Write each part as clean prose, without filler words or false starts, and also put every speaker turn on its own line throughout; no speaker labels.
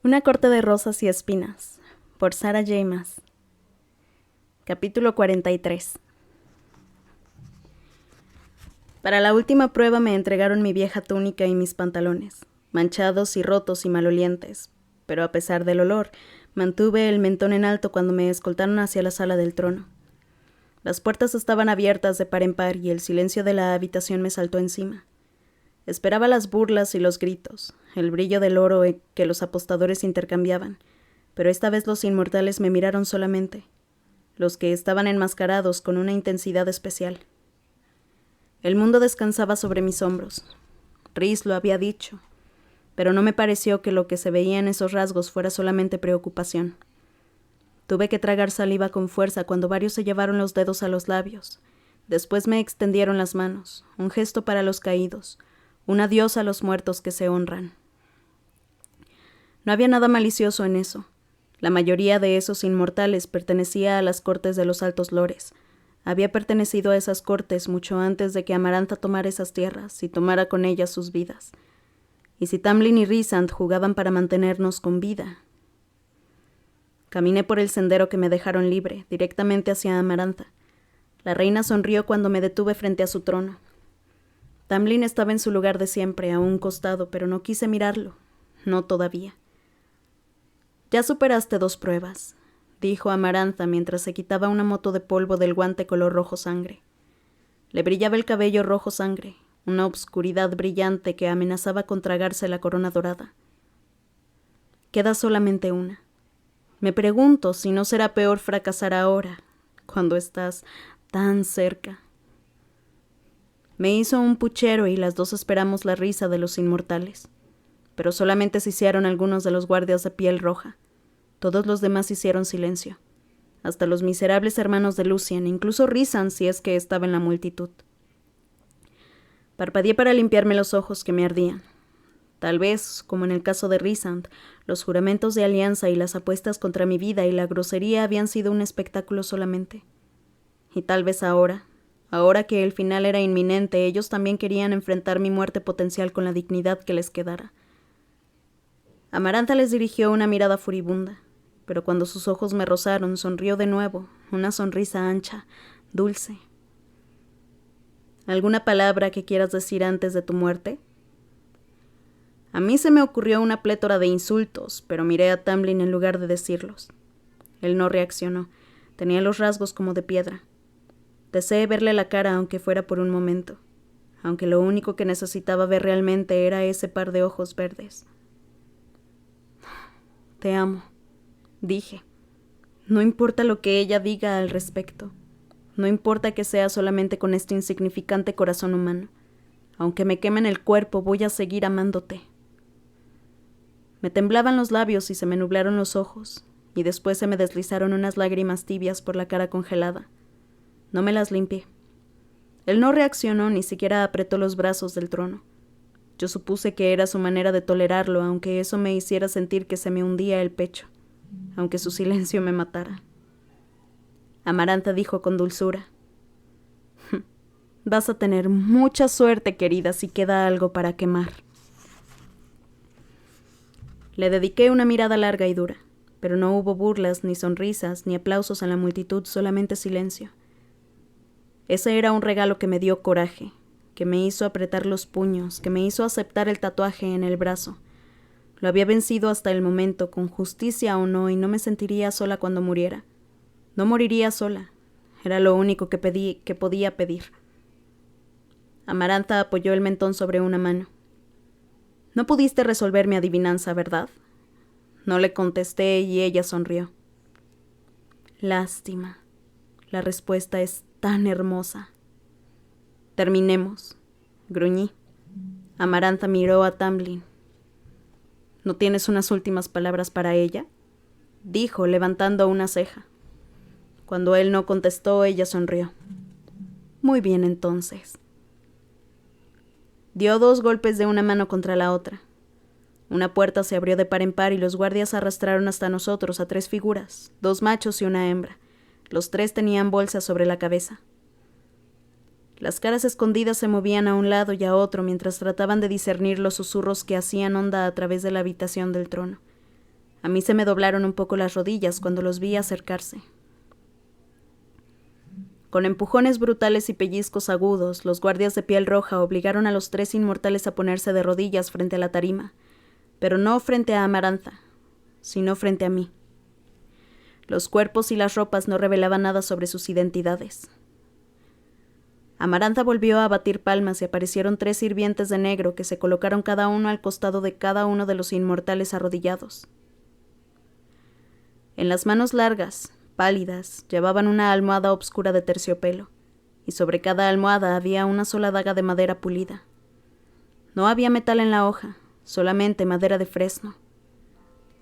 Una corte de rosas y espinas, por Sarah J. Maas. Capítulo 43. Para la última prueba me entregaron mi vieja túnica y mis pantalones, manchados y rotos y malolientes, pero a pesar del olor, mantuve el mentón en alto cuando me escoltaron hacia la sala del trono. Las puertas estaban abiertas de par en par y el silencio de la habitación me saltó encima. Esperaba las burlas y los gritos, el brillo del oro que los apostadores intercambiaban, pero esta vez los inmortales me miraron solamente, los que estaban enmascarados con una intensidad especial. El mundo descansaba sobre mis hombros. Rhys lo había dicho, pero no me pareció que lo que se veía en esos rasgos fuera solamente preocupación. Tuve que tragar saliva con fuerza cuando varios se llevaron los dedos a los labios. Después me extendieron las manos, un gesto para los caídos, un adiós a los muertos que se honran. No había nada malicioso en eso. La mayoría de esos inmortales pertenecía a las cortes de los altos lores. Había pertenecido a esas cortes mucho antes de que Amarantha tomara esas tierras y tomara con ellas sus vidas. Y si Tamlin y Rhysand jugaban para mantenernos con vida. Caminé por el sendero que me dejaron libre, directamente hacia Amarantha. La reina sonrió cuando me detuve frente a su trono. Tamlin estaba en su lugar de siempre, a un costado, pero no quise mirarlo. No todavía. «Ya superaste 2 pruebas», dijo Amarantha mientras se quitaba una moto de polvo del guante color rojo sangre. Le brillaba el cabello rojo sangre, una obscuridad brillante que amenazaba con tragarse la corona dorada. «Queda solamente una. Me pregunto si no será peor fracasar ahora, cuando estás tan cerca». Me hizo un puchero y las dos esperamos la risa de los inmortales. Pero solamente se hicieron algunos de los guardias de piel roja. Todos los demás hicieron silencio. Hasta los miserables hermanos de Lucien, incluso Rhysand si es que estaba en la multitud. Parpadeé para limpiarme los ojos que me ardían. Tal vez, como en el caso de Rhysand, los juramentos de alianza y las apuestas contra mi vida y la grosería habían sido un espectáculo solamente. Y tal vez ahora que el final era inminente, ellos también querían enfrentar mi muerte potencial con la dignidad que les quedara. Amarantha les dirigió una mirada furibunda, pero cuando sus ojos me rozaron, sonrió de nuevo, una sonrisa ancha, dulce. ¿Alguna palabra que quieras decir antes de tu muerte? A mí se me ocurrió una plétora de insultos, pero miré a Tamlin en lugar de decirlos. Él no reaccionó, tenía los rasgos como de piedra. Deseé verle la cara aunque fuera por un momento, aunque lo único que necesitaba ver realmente era ese par de ojos verdes. «Te amo», dije. No importa lo que ella diga al respecto. No importa que sea solamente con este insignificante corazón humano. Aunque me quemen el cuerpo, voy a seguir amándote. Me temblaban los labios y se me nublaron los ojos, y después se me deslizaron unas lágrimas tibias por la cara congelada. No me las limpié. Él no reaccionó, ni siquiera apretó los brazos del trono. Yo supuse que era su manera de tolerarlo, aunque eso me hiciera sentir que se me hundía el pecho, aunque su silencio me matara. Amarantha dijo con dulzura: «Vas a tener mucha suerte, querida, si queda algo para quemar». Le dediqué una mirada larga y dura, pero no hubo burlas, ni sonrisas, ni aplausos en la multitud, solamente silencio. Ese era un regalo que me dio coraje, que me hizo apretar los puños, que me hizo aceptar el tatuaje en el brazo. Lo había vencido hasta el momento, con justicia o no, y no me sentiría sola cuando muriera. No moriría sola. Era lo único que podía pedir. Amarantha apoyó el mentón sobre una mano. «No pudiste resolver mi adivinanza, ¿verdad?». No le contesté y ella sonrió. «Lástima. La respuesta es tan hermosa». «Terminemos», gruñí. Amarantha miró a Tamlin. «¿No tienes unas últimas palabras para ella?», dijo, levantando una ceja. Cuando él no contestó, ella sonrió. «Muy bien, entonces». Dio 2 golpes de una mano contra la otra. Una puerta se abrió de par en par y los guardias arrastraron hasta nosotros a 3 figuras, 2 machos y una hembra. Los 3 tenían bolsas sobre la cabeza. Las caras escondidas se movían a un lado y a otro mientras trataban de discernir los susurros que hacían onda a través de la habitación del trono. A mí se me doblaron un poco las rodillas cuando los vi acercarse. Con empujones brutales y pellizcos agudos, los guardias de piel roja obligaron a los 3 inmortales a ponerse de rodillas frente a la tarima, pero no frente a Amarantha, sino frente a mí. Los cuerpos y las ropas no revelaban nada sobre sus identidades. Amarantha volvió a batir palmas y aparecieron 3 sirvientes de negro que se colocaron cada uno al costado de cada uno de los inmortales arrodillados. En las manos largas, pálidas, llevaban una almohada obscura de terciopelo, y sobre cada almohada había una sola daga de madera pulida. No había metal en la hoja, solamente madera de fresno.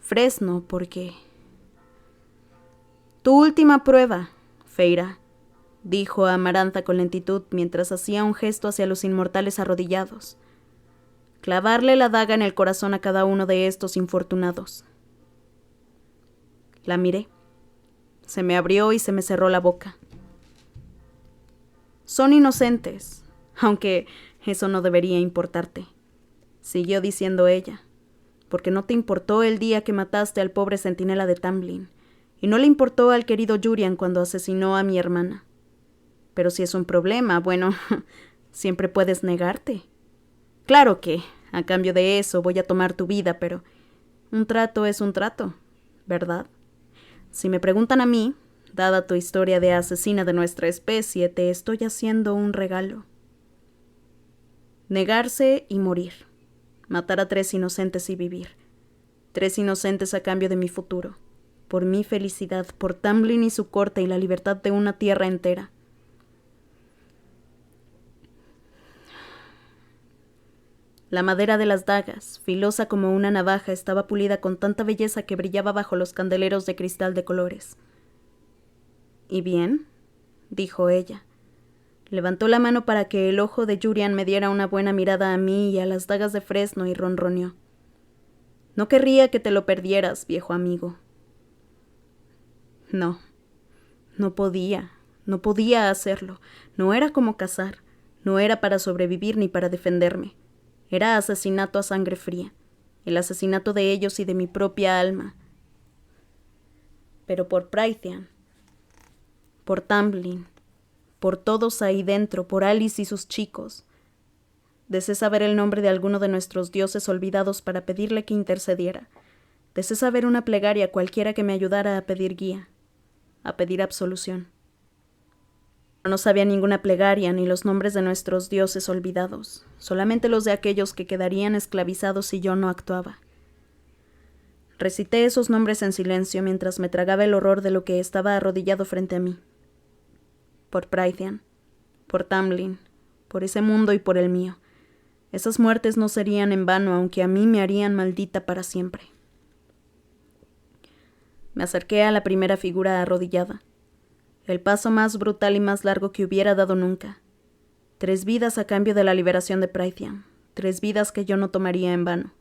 Fresno porque... Tu última prueba, Feyra, dijo Amarantha con lentitud mientras hacía un gesto hacia los inmortales arrodillados. Clavarle la daga en el corazón a cada uno de estos infortunados. La miré. Se me abrió y se me cerró la boca. Son inocentes, aunque eso no debería importarte, siguió diciendo ella, porque no te importó el día que mataste al pobre centinela de Tamlin, y no le importó al querido Yurian cuando asesinó a mi hermana. Pero si es un problema, bueno, siempre puedes negarte. Claro que, a cambio de eso, voy a tomar tu vida, pero un trato es un trato, ¿verdad? Si me preguntan a mí, dada tu historia de asesina de nuestra especie, te estoy haciendo un regalo. Negarse y morir. Matar a 3 inocentes y vivir. 3 inocentes a cambio de mi futuro. Por mi felicidad, por Tamlin y su corte y la libertad de una tierra entera. La madera de las dagas, filosa como una navaja, estaba pulida con tanta belleza que brillaba bajo los candeleros de cristal de colores. ¿Y bien? Dijo ella. Levantó la mano para que el ojo de Yurian me diera una buena mirada a mí y a las dagas de fresno y ronroneó. No querría que te lo perdieras, viejo amigo. No podía hacerlo. No era como cazar, no era para sobrevivir ni para defenderme. Era asesinato a sangre fría, el asesinato de ellos y de mi propia alma. Pero por Prythian, por Tamlin, por todos ahí dentro, por Alice y sus chicos. Deseé saber el nombre de alguno de nuestros dioses olvidados para pedirle que intercediera. Deseé saber una plegaria cualquiera que me ayudara a pedir guía, a pedir absolución. No sabía ninguna plegaria ni los nombres de nuestros dioses olvidados, solamente los de aquellos que quedarían esclavizados si yo no actuaba. Recité esos nombres en silencio mientras me tragaba el horror de lo que estaba arrodillado frente a mí. Por Prythian, por Tamlin, por ese mundo y por el mío. Esas muertes no serían en vano, aunque a mí me harían maldita para siempre. Me acerqué a la primera figura arrodillada. El paso más brutal y más largo que hubiera dado nunca. 3 vidas a cambio de la liberación de Prythian. 3 vidas que yo no tomaría en vano.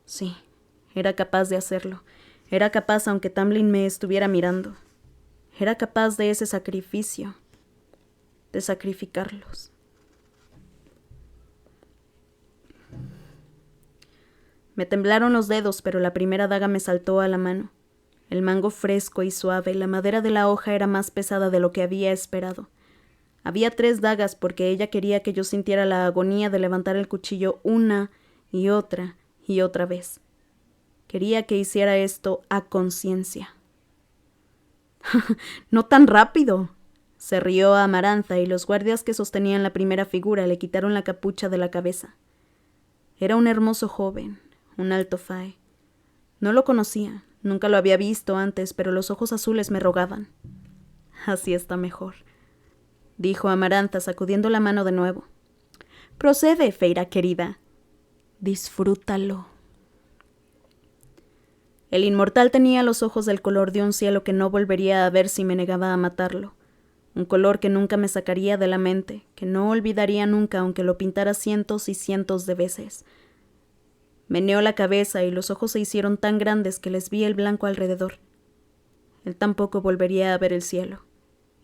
Sí, era capaz de hacerlo. Era capaz aunque Tamlin me estuviera mirando. Era capaz de ese sacrificio. De sacrificarlos. Me temblaron los dedos, pero la primera daga me saltó a la mano. El mango fresco y suave, la madera de la hoja era más pesada de lo que había esperado. Había 3 dagas porque ella quería que yo sintiera la agonía de levantar el cuchillo una y otra vez. Quería que hiciera esto a conciencia. ¡No tan rápido! Se rió Amarantha y los guardias que sostenían la primera figura le quitaron la capucha de la cabeza. Era un hermoso joven, un alto fae. No lo conocía. Nunca lo había visto antes, pero los ojos azules me rogaban. Así está mejor, dijo Amarantha sacudiendo la mano de nuevo. Procede, Feyra querida. Disfrútalo. El inmortal tenía los ojos del color de un cielo que no volvería a ver si me negaba a matarlo. Un color que nunca me sacaría de la mente, que no olvidaría nunca aunque lo pintara cientos y cientos de veces. Meneó la cabeza y los ojos se hicieron tan grandes que les vi el blanco alrededor. Él tampoco volvería a ver el cielo,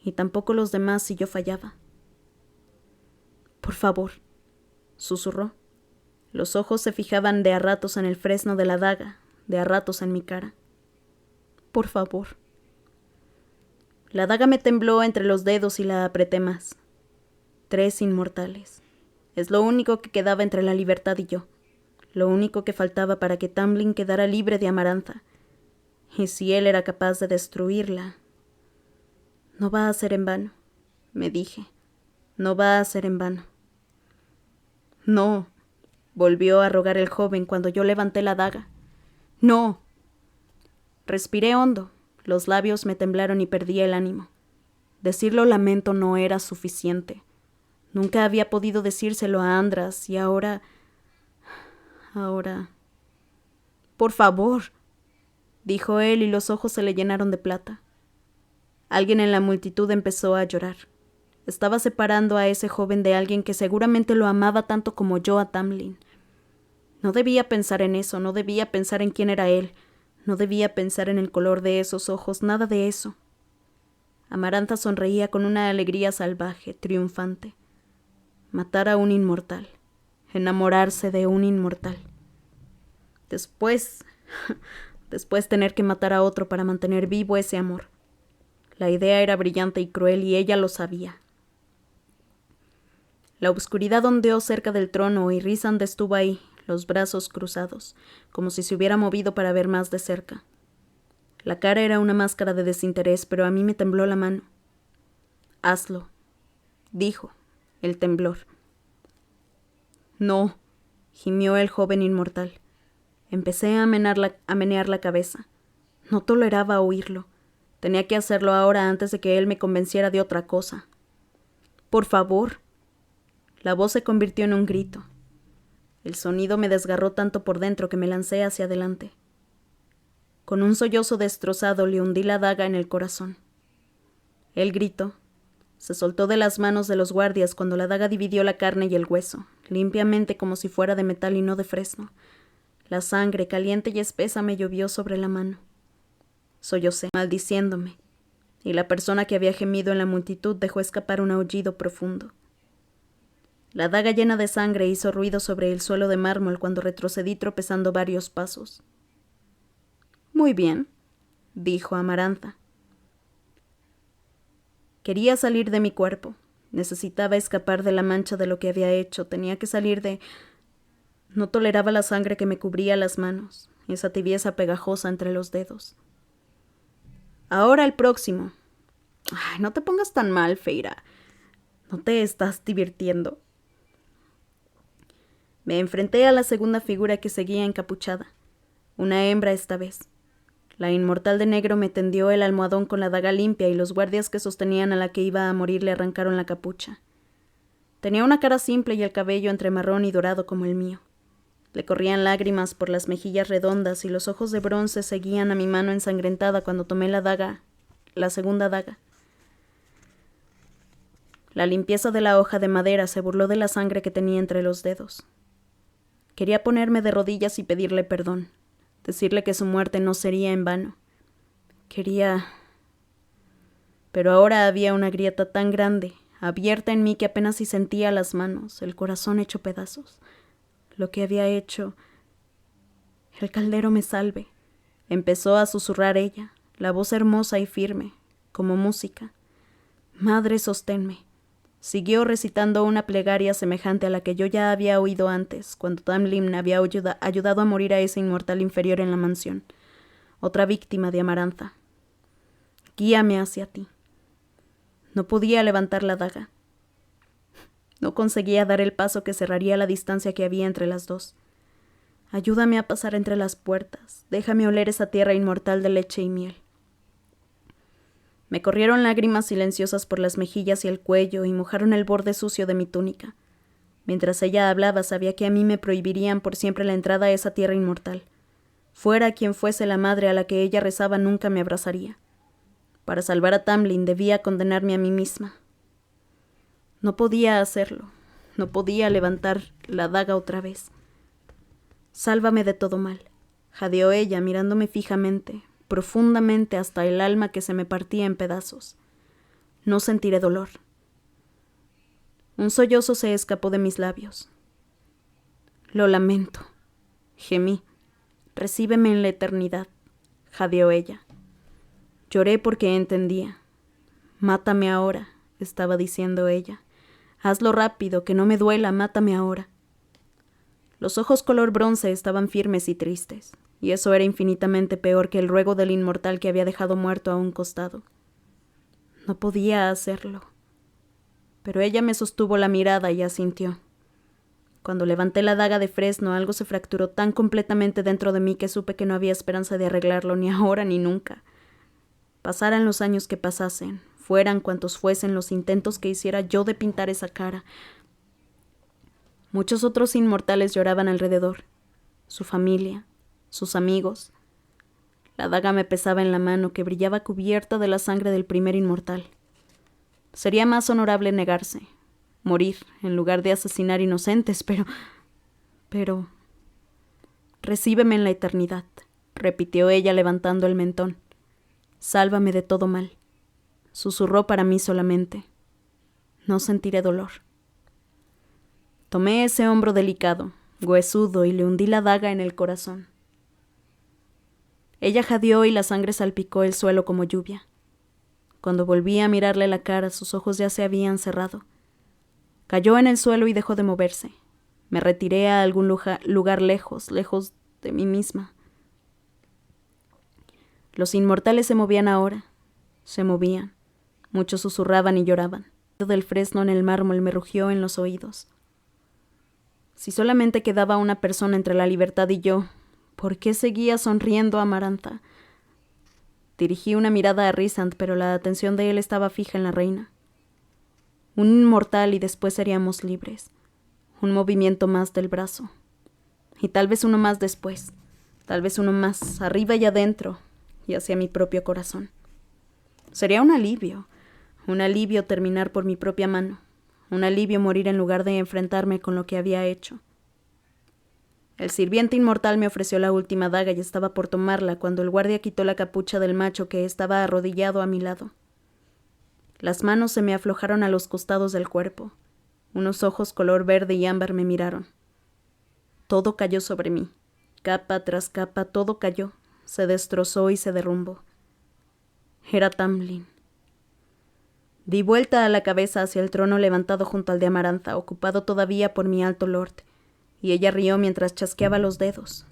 y tampoco los demás si yo fallaba. Por favor, susurró. Los ojos se fijaban de a ratos en el fresno de la daga, de a ratos en mi cara. Por favor. La daga me tembló entre los dedos y la apreté más. 3 inmortales. Es lo único que quedaba entre la libertad y yo. Lo único que faltaba para que Tamlin quedara libre de Amarantha. Y si él era capaz de destruirla... No va a ser en vano, me dije. No va a ser en vano. No, volvió a rogar el joven cuando yo levanté la daga. No. Respiré hondo. Los labios me temblaron y perdí el ánimo. Decirlo lamento no era suficiente. Nunca había podido decírselo a Andras y ahora... Por favor, dijo él y los ojos se le llenaron de plata. Alguien en la multitud empezó a llorar. Estaba separando a ese joven de alguien que seguramente lo amaba tanto como yo a Tamlin. No debía pensar en eso, no debía pensar en quién era él, no debía pensar en el color de esos ojos, nada de eso. Amarantha sonreía con una alegría salvaje, triunfante. Matar a un inmortal, enamorarse de un inmortal. Después tener que matar a otro para mantener vivo ese amor. La idea era brillante y cruel y ella lo sabía. La oscuridad ondeó cerca del trono y Rhysand estuvo ahí, los brazos cruzados, como si se hubiera movido para ver más de cerca. La cara era una máscara de desinterés, pero a mí me tembló la mano. Hazlo, dijo, el temblor. No, gimió el joven inmortal. Empecé a menear la cabeza. No toleraba oírlo. Tenía que hacerlo ahora antes de que él me convenciera de otra cosa. Por favor. La voz se convirtió en un grito. El sonido me desgarró tanto por dentro que me lancé hacia adelante. Con un sollozo destrozado le hundí la daga en el corazón. Él gritó. Se soltó de las manos de los guardias cuando la daga dividió la carne y el hueso, limpiamente como si fuera de metal y no de fresno. La sangre, caliente y espesa, me llovió sobre la mano. Sollocé, maldiciéndome, y la persona que había gemido en la multitud dejó escapar un aullido profundo. La daga llena de sangre hizo ruido sobre el suelo de mármol cuando retrocedí tropezando varios pasos. Muy bien, dijo Amarantha. Quería salir de mi cuerpo. Necesitaba escapar de la mancha de lo que había hecho. Tenía que salir de... No toleraba la sangre que me cubría las manos, esa tibieza pegajosa entre los dedos. Ahora el próximo. Ay, no te pongas tan mal, Feyre. ¿No te estás divirtiendo? Me enfrenté a la segunda figura que seguía encapuchada. Una hembra esta vez. La inmortal de negro me tendió el almohadón con la daga limpia y los guardias que sostenían a la que iba a morir le arrancaron la capucha. Tenía una cara simple y el cabello entre marrón y dorado como el mío. Le corrían lágrimas por las mejillas redondas y los ojos de bronce seguían a mi mano ensangrentada cuando tomé la segunda daga. La limpieza de la hoja de madera se burló de la sangre que tenía entre los dedos. Quería ponerme de rodillas y pedirle perdón, decirle que su muerte no sería en vano. Pero ahora había una grieta tan grande, abierta en mí que apenas si sentía las manos, el corazón hecho pedazos. Lo que había hecho... El caldero me salve. Empezó a susurrar ella, la voz hermosa y firme, como música. Madre, sosténme. Siguió recitando una plegaria semejante a la que yo ya había oído antes, cuando Tamlin había ayudado a morir a ese inmortal inferior en la mansión. Otra víctima de Amarantha. Guíame hacia ti. No podía levantar la daga. No conseguía dar el paso que cerraría la distancia que había entre las dos. Ayúdame a pasar entre las puertas. Déjame oler esa tierra inmortal de leche y miel. Me corrieron lágrimas silenciosas por las mejillas y el cuello y mojaron el borde sucio de mi túnica. Mientras ella hablaba, sabía que a mí me prohibirían por siempre la entrada a esa tierra inmortal. Fuera quien fuese la madre a la que ella rezaba, nunca me abrazaría. Para salvar a Tamlin debía condenarme a mí misma. No podía hacerlo. No podía levantar la daga otra vez. Sálvame de todo mal, jadeó ella mirándome fijamente, profundamente hasta el alma que se me partía en pedazos. No sentiré dolor. Un sollozo se escapó de mis labios. Lo lamento, gemí. Recíbeme en la eternidad, jadeó ella. Lloré porque entendía. Mátame ahora, estaba diciendo ella. Hazlo rápido, que no me duela, mátame ahora. Los ojos color bronce estaban firmes y tristes, y eso era infinitamente peor que el ruego del inmortal que había dejado muerto a un costado. No podía hacerlo. Pero ella me sostuvo la mirada y asintió. Cuando levanté la daga de fresno, algo se fracturó tan completamente dentro de mí que supe que no había esperanza de arreglarlo ni ahora ni nunca. Pasaran los años que pasasen, fueran cuantos fuesen los intentos que hiciera yo de pintar esa cara. Muchos otros inmortales lloraban alrededor, su familia, sus amigos. La daga me pesaba en la mano que brillaba cubierta de la sangre del primer inmortal. Sería más honorable negarse, morir, en lugar de asesinar inocentes, pero... Recíbeme en la eternidad, repitió ella levantando el mentón. Sálvame de todo mal. Susurró para mí solamente. No sentiré dolor. Tomé ese hombro delicado, huesudo, y le hundí la daga en el corazón. Ella jadeó y la sangre salpicó el suelo como lluvia. Cuando volví a mirarle la cara, sus ojos ya se habían cerrado. Cayó en el suelo y dejó de moverse. Me retiré a algún lugar lejos de mí misma. Los inmortales se movían ahora. Se movían. Muchos susurraban y lloraban. El del fresno en el mármol me rugió en los oídos. Si solamente quedaba una persona entre la libertad y yo, ¿por qué seguía sonriendo Amarantha? Dirigí una mirada a Rhysand, pero la atención de él estaba fija en la reina. Un inmortal y después seríamos libres. Un movimiento más del brazo. Y tal vez uno más después. Tal vez uno más, arriba y adentro, y hacia mi propio corazón. Sería un alivio terminar por mi propia mano. Un alivio morir en lugar de enfrentarme con lo que había hecho. El sirviente inmortal me ofreció la última daga y estaba por tomarla cuando el guardia quitó la capucha del macho que estaba arrodillado a mi lado. Las manos se me aflojaron a los costados del cuerpo. Unos ojos color verde y ámbar me miraron. Todo cayó sobre mí. Capa tras capa, todo cayó. Se destrozó y se derrumbó. Era Tamlin. Di vuelta a la cabeza hacia el trono levantado junto al de Amarantha, ocupado todavía por mi alto lord, y ella rió mientras chasqueaba los dedos.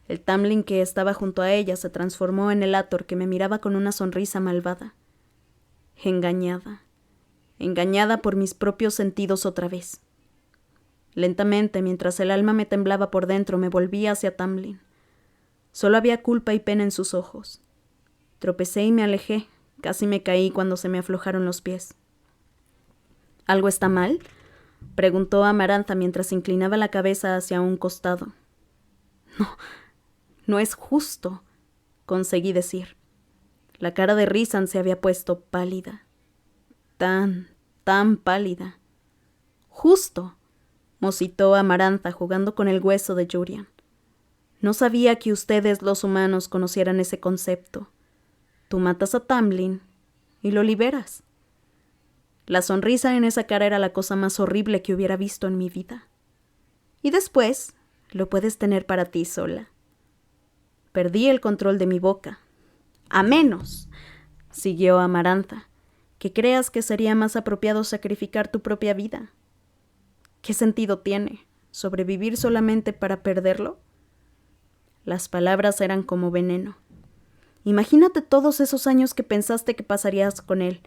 El Tamlin que estaba junto a ella se transformó en el Ator que me miraba con una sonrisa malvada. Engañada por mis propios sentidos otra vez. Lentamente, mientras el alma me temblaba por dentro, me volví hacia Tamlin. Solo había culpa y pena en sus ojos. Tropecé y me alejé. Casi me caí cuando se me aflojaron los pies. ¿Algo está mal?, preguntó Amarantha mientras inclinaba la cabeza hacia un costado. No es justo, conseguí decir. La cara de Rhysand se había puesto pálida. Tan pálida. Justo, musitó Amarantha jugando con el hueso de Jurian. No sabía que ustedes, los humanos, conocieran ese concepto. Tú matas a Tamlin y lo liberas. La sonrisa en esa cara era la cosa más horrible que hubiera visto en mi vida. Y después lo puedes tener para ti sola. Perdí el control de mi boca. A menos, siguió Amarantha, que creas que sería más apropiado sacrificar tu propia vida. ¿Qué sentido tiene? ¿Sobrevivir solamente para perderlo? Las palabras eran como veneno. Imagínate todos esos años que pensaste que pasarías con él,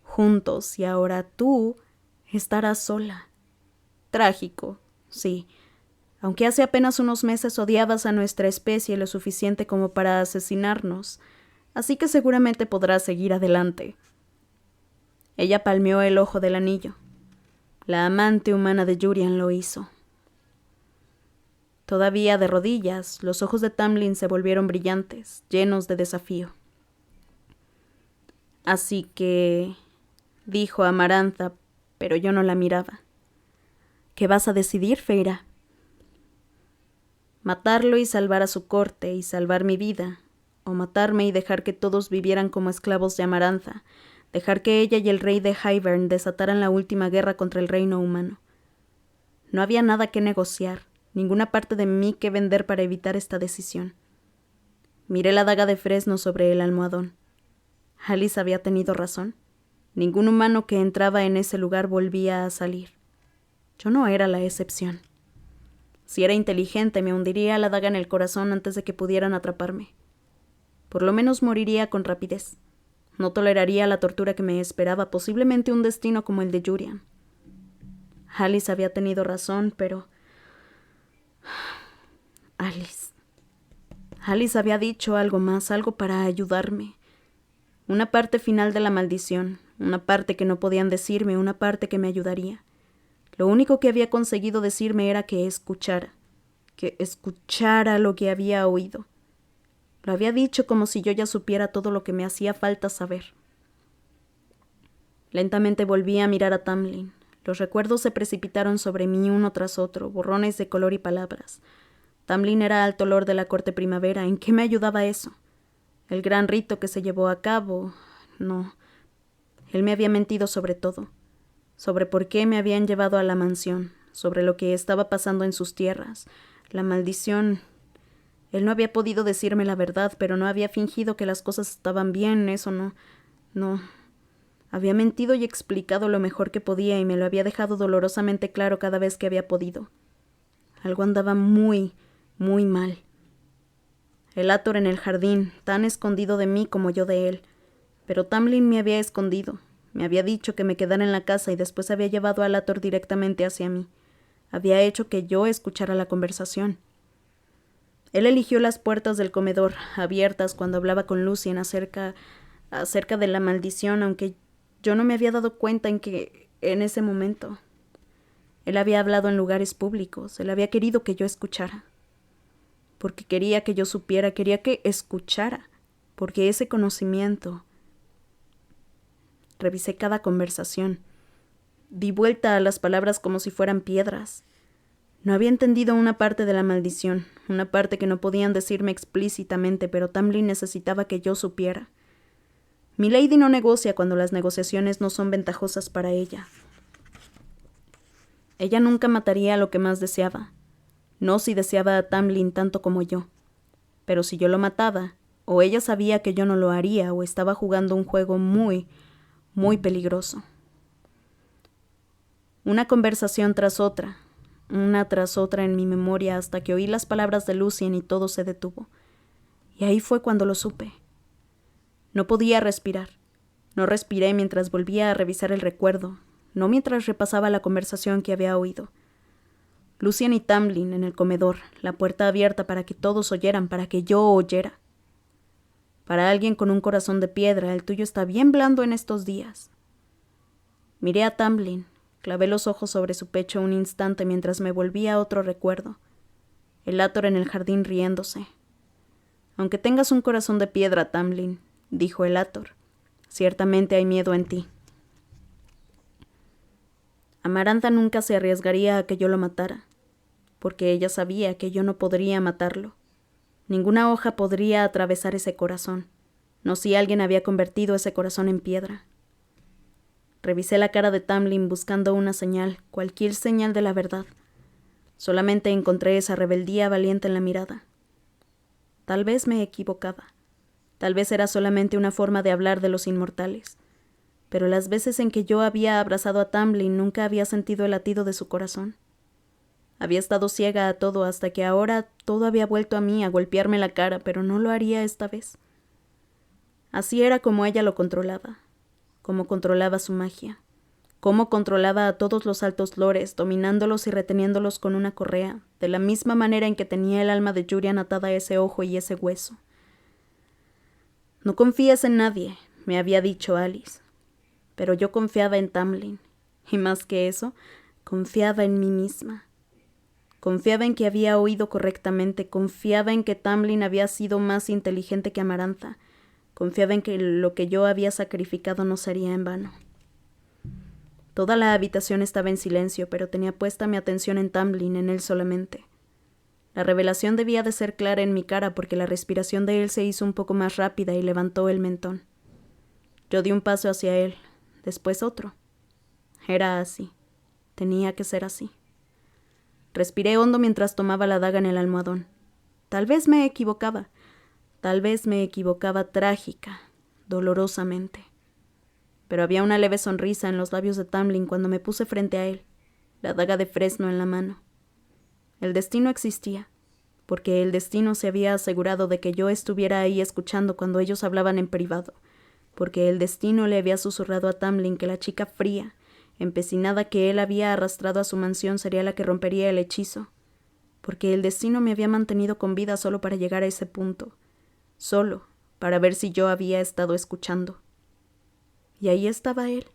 juntos, y ahora tú estarás sola. Trágico, sí, aunque hace apenas unos meses odiabas a nuestra especie lo suficiente como para asesinarnos, así que seguramente podrás seguir adelante. Ella palmeó el ojo del anillo. La amante humana de Jurian lo hizo. Todavía de rodillas, los ojos de Tamlin se volvieron brillantes, llenos de desafío. Así que, dijo Amarantha, pero yo no la miraba. ¿Qué vas a decidir, Feyre? Matarlo y salvar a su corte y salvar mi vida, o matarme y dejar que todos vivieran como esclavos de Amarantha, dejar que ella y el rey de Hybern desataran la última guerra contra el reino humano. No había nada que negociar, ninguna parte de mí que vender para evitar esta decisión. Miré la daga de fresno sobre el almohadón. Alice había tenido razón. Ningún humano que entraba en ese lugar volvía a salir. Yo no era la excepción. Si era inteligente, me hundiría la daga en el corazón antes de que pudieran atraparme. Por lo menos moriría con rapidez. No toleraría la tortura que me esperaba, posiblemente un destino como el de Jurian. Alice había tenido razón, pero... Alice había dicho algo más, algo para ayudarme. Una parte final de la maldición, una parte que no podían decirme, una parte que me ayudaría. Lo único que había conseguido decirme era que escuchara lo que había oído. Lo había dicho como si yo ya supiera todo lo que me hacía falta saber. Lentamente volví a mirar a Tamlin. Los recuerdos se precipitaron sobre mí uno tras otro, borrones de color y palabras. Tamlin era alto lord de la corte primavera. ¿En qué me ayudaba eso? El gran rito que se llevó a cabo... No. Él me había mentido sobre todo. Sobre por qué me habían llevado a la mansión. Sobre lo que estaba pasando en sus tierras. La maldición... Él no había podido decirme la verdad, pero no había fingido que las cosas estaban bien. Eso no... No... Había mentido y explicado lo mejor que podía y me lo había dejado dolorosamente claro cada vez que había podido. Algo andaba muy, muy mal. El Hathor en el jardín, tan escondido de mí como yo de él. Pero Tamlin me había escondido. Me había dicho que me quedara en la casa y después había llevado al Hathor directamente hacia mí. Había hecho que yo escuchara la conversación. Él eligió las puertas del comedor, abiertas cuando hablaba con Lucien acerca de la maldición, aunque yo no me había dado cuenta en ese momento. Él había hablado en lugares públicos, él había querido que yo escuchara. Porque quería que yo supiera, quería que escuchara, porque ese conocimiento... Revisé cada conversación. Di vuelta a las palabras como si fueran piedras. No había entendido una parte de la maldición, una parte que no podían decirme explícitamente, pero Tamlin necesitaba que yo supiera. Milady no negocia cuando las negociaciones no son ventajosas para ella. Ella nunca mataría a lo que más deseaba. No si deseaba a Tamlin tanto como yo. Pero si yo lo mataba, o ella sabía que yo no lo haría, o estaba jugando un juego muy, muy peligroso. Una conversación tras otra, una tras otra en mi memoria hasta que oí las palabras de Lucien y todo se detuvo. Y ahí fue cuando lo supe. No podía respirar. No respiré mientras volvía a revisar el recuerdo, no mientras repasaba la conversación que había oído. Lucien y Tamlin en el comedor, la puerta abierta para que todos oyeran, para que yo oyera. Para alguien con un corazón de piedra, el tuyo está bien blando en estos días. Miré a Tamlin, clavé los ojos sobre su pecho un instante mientras me volvía a otro recuerdo. El Hathor en el jardín riéndose. Aunque tengas un corazón de piedra, Tamlin, dijo el Hathor, ciertamente hay miedo en ti. Amarantha nunca se arriesgaría a que yo lo matara, porque ella sabía que yo no podría matarlo. Ninguna hoja podría atravesar ese corazón, no si alguien había convertido ese corazón en piedra. Revisé la cara de Tamlin buscando una señal, cualquier señal de la verdad. Solamente encontré esa rebeldía valiente en la mirada. Tal vez me equivocaba. Tal vez era solamente una forma de hablar de los inmortales. Pero las veces en que yo había abrazado a Tamlin nunca había sentido el latido de su corazón. Había estado ciega a todo hasta que ahora todo había vuelto a mí a golpearme la cara, pero no lo haría esta vez. Así era como ella lo controlaba, como controlaba su magia, cómo controlaba a todos los altos lores, dominándolos y reteniéndolos con una correa, de la misma manera en que tenía el alma de Jurian atada a ese ojo y ese hueso. No confíes en nadie, me había dicho Alice. Pero yo confiaba en Tamlin, y más que eso, confiaba en mí misma. Confiaba en que había oído correctamente, confiaba en que Tamlin había sido más inteligente que Amarantha, confiaba en que lo que yo había sacrificado no sería en vano. Toda la habitación estaba en silencio, pero tenía puesta mi atención en Tamlin, en él solamente. La revelación debía de ser clara en mi cara porque la respiración de él se hizo un poco más rápida y levantó el mentón. Yo di un paso hacia él, después otro. Era así. Tenía que ser así. Respiré hondo mientras tomaba la daga en el almohadón. Tal vez me equivocaba trágica, dolorosamente. Pero había una leve sonrisa en los labios de Tamlin cuando me puse frente a él, la daga de fresno en la mano. El destino existía, porque el destino se había asegurado de que yo estuviera ahí escuchando cuando ellos hablaban en privado, porque el destino le había susurrado a Tamlin que la chica fría, empecinada que él había arrastrado a su mansión sería la que rompería el hechizo, porque el destino me había mantenido con vida solo para llegar a ese punto, solo para ver si yo había estado escuchando. Y ahí estaba él,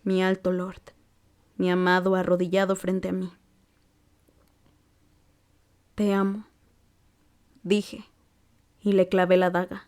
mi alto lord, mi amado arrodillado frente a mí. «Te amo», dije, y le clavé la daga.